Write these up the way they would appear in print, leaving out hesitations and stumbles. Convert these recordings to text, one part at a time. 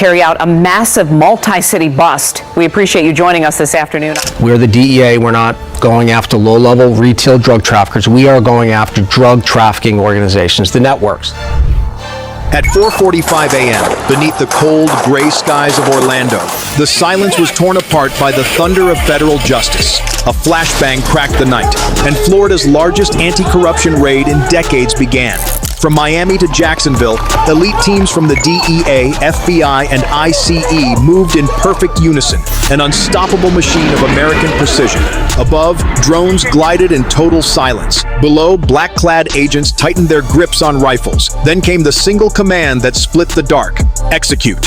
carry out a massive multi-city bust. We appreciate you joining us this afternoon. We're the DEA. We're not going after low-level retail drug traffickers. We are going after drug trafficking organizations, the networks. At 4:45 a.m., beneath the cold, gray skies of Orlando, the silence was torn apart by the thunder of federal justice. A flashbang cracked the night, and Florida's largest anti-corruption raid in decades began. From Miami to Jacksonville, elite teams from the DEA, FBI, and ICE moved in perfect unison, an unstoppable machine of American precision. Above, drones glided in total silence. Below, black-clad agents tightened their grips on rifles. Then came the single command that split the dark: execute.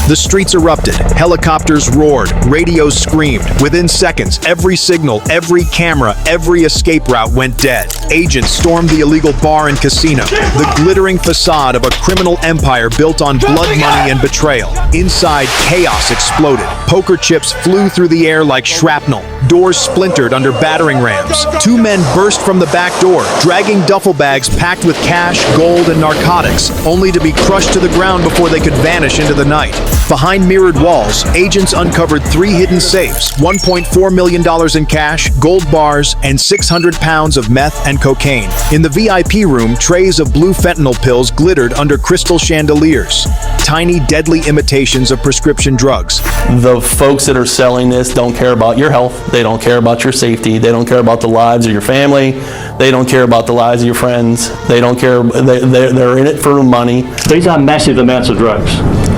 The streets erupted, helicopters roared, radios screamed. Within seconds, every signal, every camera, every escape route went dead. Agents stormed the illegal bar and casino, the glittering facade of a criminal empire built on blood money and betrayal. Inside, chaos exploded. Poker chips flew through the air like shrapnel. Doors splintered under battering rams. Two men burst from the back door, dragging duffel bags packed with cash, gold, and narcotics, only to be crushed to the ground before they could vanish into the night. Behind mirrored walls, agents uncovered 3 hidden safes, $1.4 million in cash, gold bars, and 600 pounds of meth and cocaine. In the VIP room, trays of blue fentanyl pills glittered under crystal chandeliers, tiny, deadly imitations of prescription drugs. The folks that are selling this don't care about your health. They don't care about your safety. They don't care about the lives of your family. They don't care about the lives of your friends. They don't care. They're in it for money. These are massive amounts of drugs.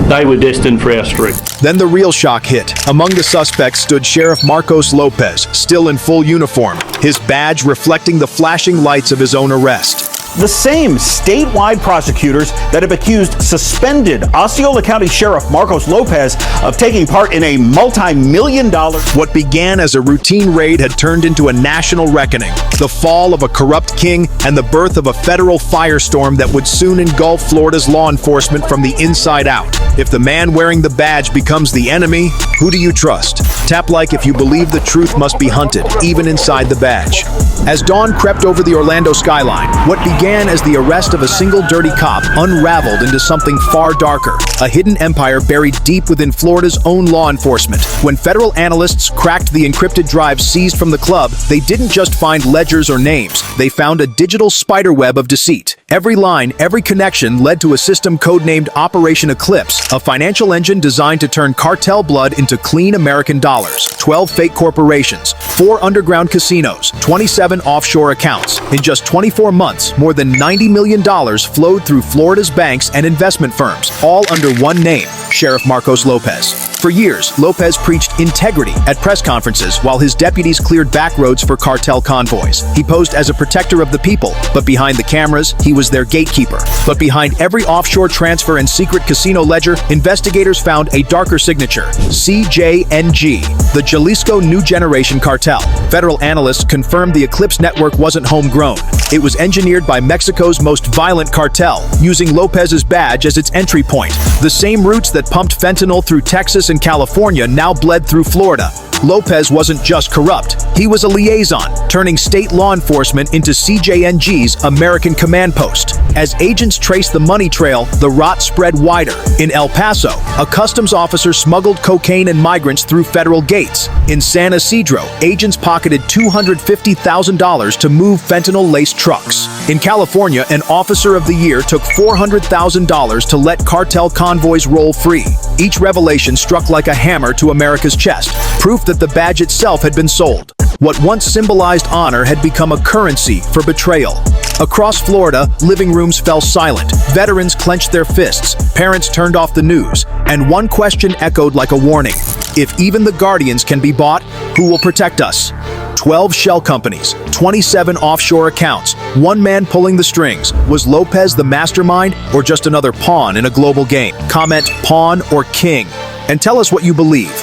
They were destined for our street. Then the real shock hit. Among the suspects stood Sheriff Marcos Lopez, still in full uniform, his badge reflecting the flashing lights of his own arrest. The same statewide prosecutors that have accused suspended Osceola County Sheriff Marcos Lopez of taking part in a multi-million-dollar... What began as a routine raid had turned into a national reckoning. The fall of a corrupt king and the birth of a federal firestorm that would soon engulf Florida's law enforcement from the inside out. If the man wearing the badge becomes the enemy, who do you trust? Tap like if you believe the truth must be hunted, even inside the badge. As dawn crept over the Orlando skyline, what began as the arrest of a single dirty cop unraveled into something far darker, a hidden empire buried deep within Florida's own law enforcement. When federal analysts cracked the encrypted drives seized from the club, they didn't just find ledgers or names. They found a digital spiderweb of deceit. Every line, every connection led to a system codenamed Operation Eclipse, a financial engine designed to turn cartel blood into clean American dollars. 12 fake corporations, 4 underground casinos, 27 offshore accounts. In just 24 months, more than $90 million flowed through Florida's banks and investment firms, all under one name: Sheriff Marcos Lopez. For years, Lopez preached integrity at press conferences while his deputies cleared back roads for cartel convoys. He posed as a protector of the people, but behind the cameras, he was their gatekeeper. But behind every offshore transfer and secret casino ledger, investigators found a darker signature: CJNG, the Jalisco New Generation Cartel. Federal analysts confirmed the Eclipse network wasn't homegrown. It was engineered by Mexico's most violent cartel, using Lopez's badge as its entry point. The same routes that pumped fentanyl through Texas and California now bled through Florida. Lopez wasn't just corrupt, he was a liaison, turning state law enforcement into CJNG's American command post. As agents traced the money trail, the rot spread wider. In El Paso, a customs officer smuggled cocaine and migrants through federal gates. In San Isidro, agents pocketed $250,000 to move fentanyl-laced trucks. In California, an officer of the year took $400,000 to let cartel convoys roll free. Each revelation struck like a hammer to America's chest, proof that the badge itself had been sold. What once symbolized honor had become a currency for betrayal. Across Florida, living rooms fell silent. Veterans clenched their fists, parents turned off the news, and one question echoed like a warning: if even the guardians can be bought, who will protect us? 12 shell companies, 27 offshore accounts, one man pulling the strings. Was Lopez the mastermind or just another pawn in a global game? Comment pawn or king and tell us what you believe.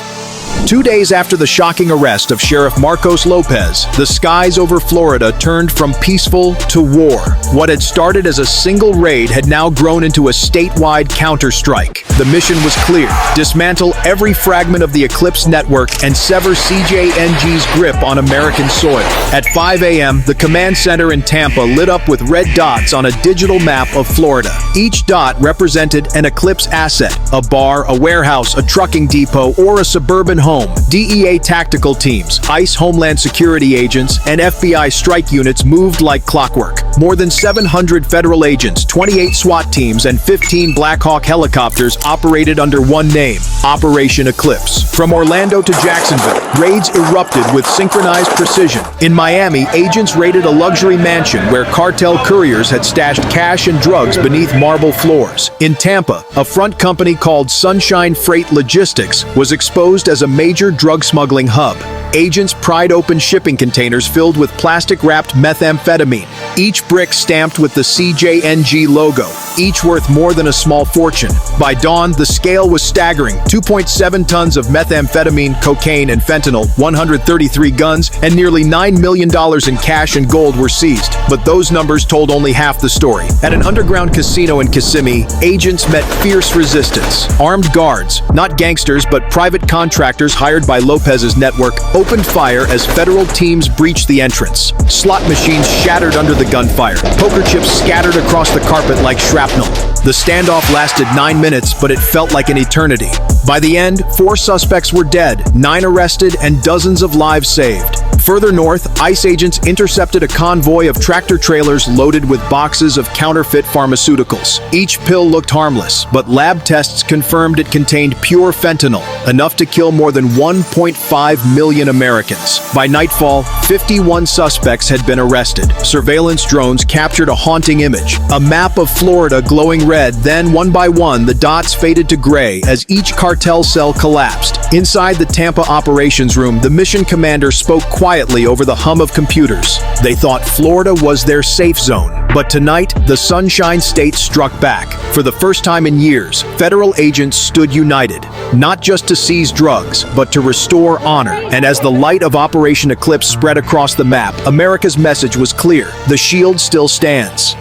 2 days after the shocking arrest of Sheriff Marcos Lopez, the skies over Florida turned from peaceful to war. What had started as a single raid had now grown into a statewide counterstrike. The mission was clear: dismantle every fragment of the Eclipse network and sever CJNG's grip on American soil. At 5 a.m., the command center in Tampa lit up with red dots on a digital map of Florida. Each dot represented an Eclipse asset: a bar, a warehouse, a trucking depot, or a suburban home. DEA tactical teams, ICE Homeland Security agents, and FBI strike units moved like clockwork. More than 700 federal agents, 28 SWAT teams, and 15 Black Hawk helicopters operated under one name: Operation Eclipse. From Orlando to Jacksonville, raids erupted with synchronized precision. In Miami, agents raided a luxury mansion where cartel couriers had stashed cash and drugs beneath marble floors. In Tampa, a front company called Sunshine Freight Logistics was exposed as a major drug smuggling hub. Agents pried open shipping containers filled with plastic-wrapped methamphetamine, each brick stamped with the CJNG logo, each worth more than a small fortune. By dawn, the scale was staggering: 2.7 tons of methamphetamine, cocaine, and fentanyl, 133 guns, and nearly $9 million in cash and gold were seized. But those numbers told only half the story. At an underground casino in Kissimmee, agents met fierce resistance. Armed guards, not gangsters but private contractors hired by Lopez's network, opened fire as federal teams breached the entrance. Slot machines shattered under the gunfire. Poker chips scattered across the carpet like shrapnel. The standoff lasted 9 minutes, but it felt like an eternity. By the end, 4 suspects were dead, 9 arrested, and dozens of lives saved. Further north, ICE agents intercepted a convoy of tractor-trailers loaded with boxes of counterfeit pharmaceuticals. Each pill looked harmless, but lab tests confirmed it contained pure fentanyl, enough to kill more than 1.5 million Americans. By nightfall, 51 suspects had been arrested. Surveillance drones captured a haunting image: a map of Florida glowing red, then one by one the dots faded to gray as each cartel cell collapsed. Inside the Tampa operations room, the mission commander spoke quietly over the hum of computers. They thought Florida was their safe zone. But tonight, the Sunshine State struck back. For the first time in years, federal agents stood united, not just to seize drugs, but to restore honor. And as the light of Operation Eclipse spread across the map, America's message was clear: the shield still stands.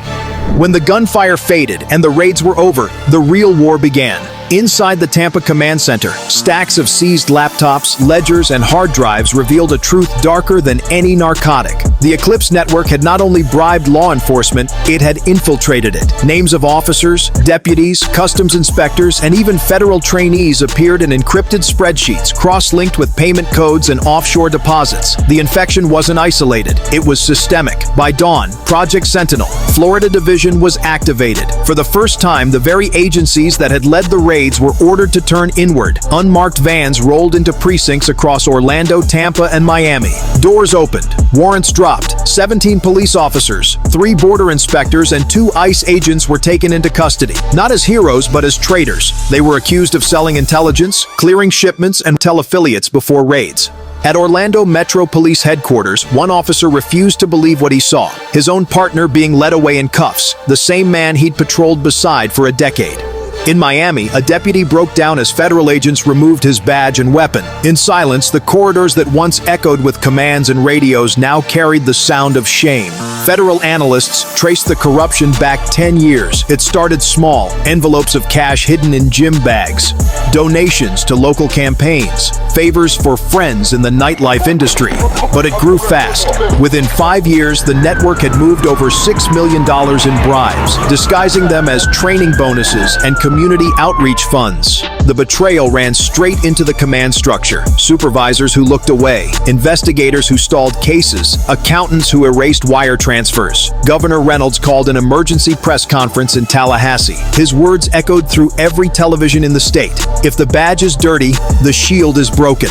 When the gunfire faded and the raids were over, the real war began. Inside the Tampa Command Center, stacks of seized laptops, ledgers, and hard drives revealed a truth darker than any narcotic. The Eclipse network had not only bribed law enforcement, it had infiltrated it. Names of officers, deputies, customs inspectors, and even federal trainees appeared in encrypted spreadsheets, cross-linked with payment codes and offshore deposits. The infection wasn't isolated, it was systemic. By dawn, Project Sentinel, Florida Division, was activated. For the first time, the very agencies that had led the raids were ordered to turn inward. Unmarked vans rolled into precincts across Orlando, Tampa, and Miami. Doors opened, warrants dropped. 17 police officers, 3 border inspectors, and 2 ICE agents were taken into custody. Not as heroes, but as traitors. They were accused of selling intelligence, clearing shipments, and tele-affiliates before raids. At Orlando Metro Police Headquarters, one officer refused to believe what he saw: his own partner being led away in cuffs, the same man he'd patrolled beside for a decade. In Miami, a deputy broke down as federal agents removed his badge and weapon. In silence, the corridors that once echoed with commands and radios now carried the sound of shame. Federal analysts traced the corruption back 10 years. It started small: envelopes of cash hidden in gym bags, donations to local campaigns, favors for friends in the nightlife industry. But it grew fast. Within 5 years, the network had moved over $6 million in bribes, disguising them as training bonuses and community outreach funds. The betrayal ran straight into the command structure: supervisors who looked away, investigators who stalled cases, accountants who erased wire transfers. Governor Reynolds called an emergency press conference in Tallahassee. His words echoed through every television in the state: if the badge is dirty, the shield is broken.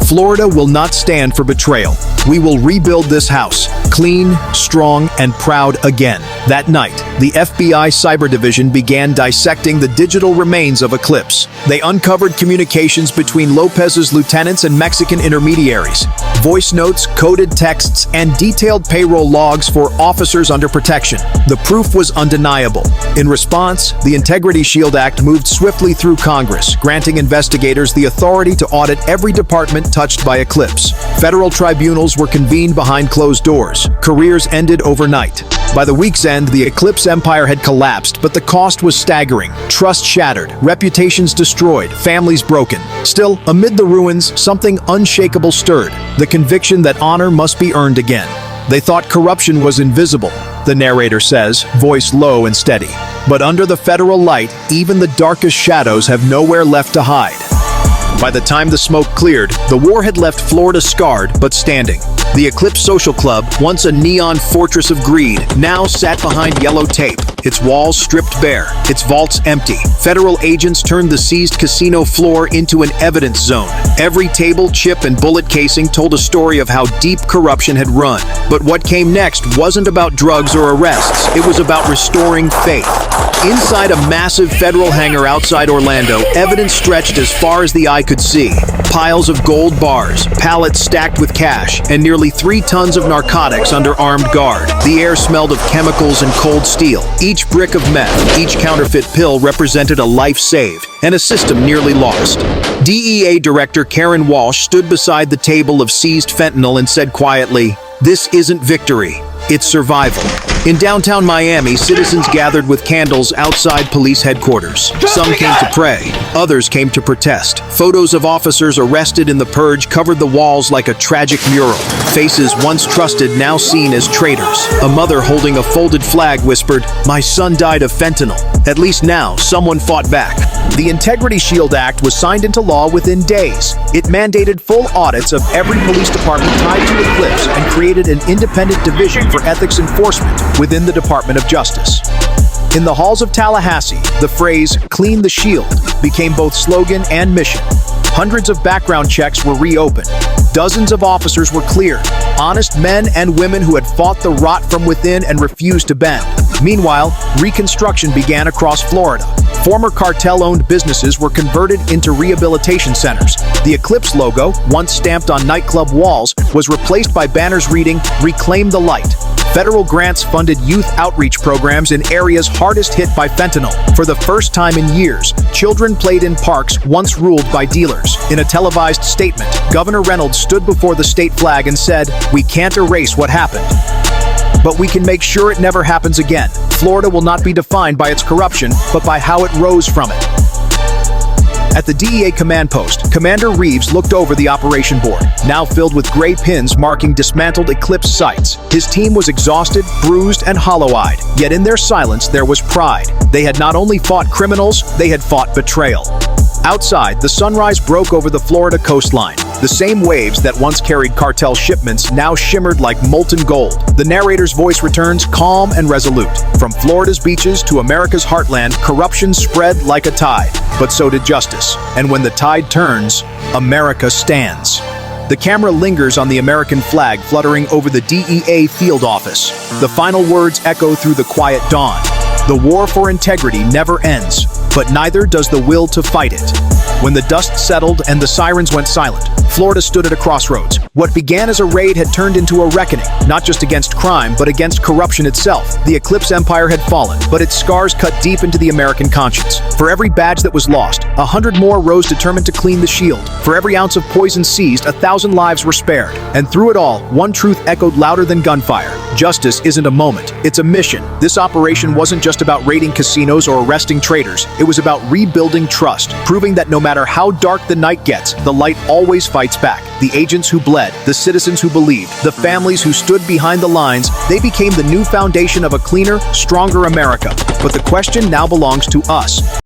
Florida will not stand for betrayal. "We will rebuild this house, clean, strong, and proud again." That night, the FBI Cyber Division began dissecting the digital remains of Eclipse. They uncovered communications between Lopez's lieutenants and Mexican intermediaries, voice notes, coded texts, and detailed payroll logs for officers under protection. The proof was undeniable. In response, the Integrity Shield Act moved swiftly through Congress, granting investigators the authority to audit every department touched by Eclipse. Federal tribunals were convened behind closed doors. Careers ended overnight. By the week's end, the Eclipse empire had collapsed, but the cost was staggering. Trust shattered, reputations destroyed, families broken. Still, amid the ruins, something unshakable stirred, the conviction that honor must be earned again. They thought corruption was invisible, the narrator says, voice low and steady. But under the federal light, even the darkest shadows have nowhere left to hide. By the time the smoke cleared, the war had left Florida scarred but standing. The Eclipse Social Club, once a neon fortress of greed, now sat behind yellow tape, its walls stripped bare, its vaults empty. Federal agents turned the seized casino floor into an evidence zone. Every table, chip, and bullet casing told a story of how deep corruption had run. But what came next wasn't about drugs or arrests. It was about restoring faith. Inside a massive federal hangar outside Orlando, evidence stretched as far as the eye could see. Piles of gold bars, pallets stacked with cash, and nearly 3 tons of narcotics under armed guard. The air smelled of chemicals and cold steel. Each brick of meth, each counterfeit pill represented a life saved and a system nearly lost. DEA Director Karen Walsh stood beside the table of seized fentanyl and said quietly, "This isn't victory, it's survival." In downtown Miami, citizens gathered with candles outside police headquarters. Some came to pray, others came to protest. Photos of officers arrested in the purge covered the walls like a tragic mural. Faces once trusted, now seen as traitors. A mother holding a folded flag whispered, "My son died of fentanyl." At least now, someone fought back. The Integrity Shield Act was signed into law within days. It mandated full audits of every police department tied to Eclipse and created an independent division for ethics enforcement within the Department of Justice. In the halls of Tallahassee, the phrase, "Clean the Shield," became both slogan and mission. Hundreds of background checks were reopened. Dozens of officers were cleared, honest men and women who had fought the rot from within and refused to bend. Meanwhile, reconstruction began across Florida. Former cartel-owned businesses were converted into rehabilitation centers. The Eclipse logo, once stamped on nightclub walls, was replaced by banners reading, "Reclaim the Light." Federal grants funded youth outreach programs in areas hardest hit by fentanyl. For the first time in years, children played in parks once ruled by dealers. In a televised statement, Governor Reynolds stood before the state flag and said, "We can't erase what happened, but we can make sure it never happens again. Florida will not be defined by its corruption, but by how it rose from it." At the DEA command post, Commander Reeves looked over the operation board, now filled with gray pins marking dismantled Eclipse sites. His team was exhausted, bruised, and hollow-eyed, yet in their silence there was pride. They had not only fought criminals, they had fought betrayal. Outside, the sunrise broke over the Florida coastline. The same waves that once carried cartel shipments now shimmered like molten gold. The narrator's voice returns calm and resolute. From Florida's beaches to America's heartland, corruption spread like a tide, but so did justice. And when the tide turns, America stands. The camera lingers on the American flag fluttering over the DEA field office. The final words echo through the quiet dawn. The war for integrity never ends, but neither does the will to fight it. When the dust settled and the sirens went silent, Florida stood at a crossroads. What began as a raid had turned into a reckoning, not just against crime, but against corruption itself. The Eclipse empire had fallen, but its scars cut deep into the American conscience. For every badge that was lost, 100 more rose determined to clean the shield. For every ounce of poison seized, 1,000 lives were spared. And through it all, one truth echoed louder than gunfire. Justice isn't a moment, it's a mission. This operation wasn't just about raiding casinos or arresting traitors. It was about rebuilding trust, proving that no matter how dark the night gets, the light always fights back. The agents who bled, the citizens who believed, the families who stood behind the lines, they became the new foundation of a cleaner, stronger America. But the question now belongs to us.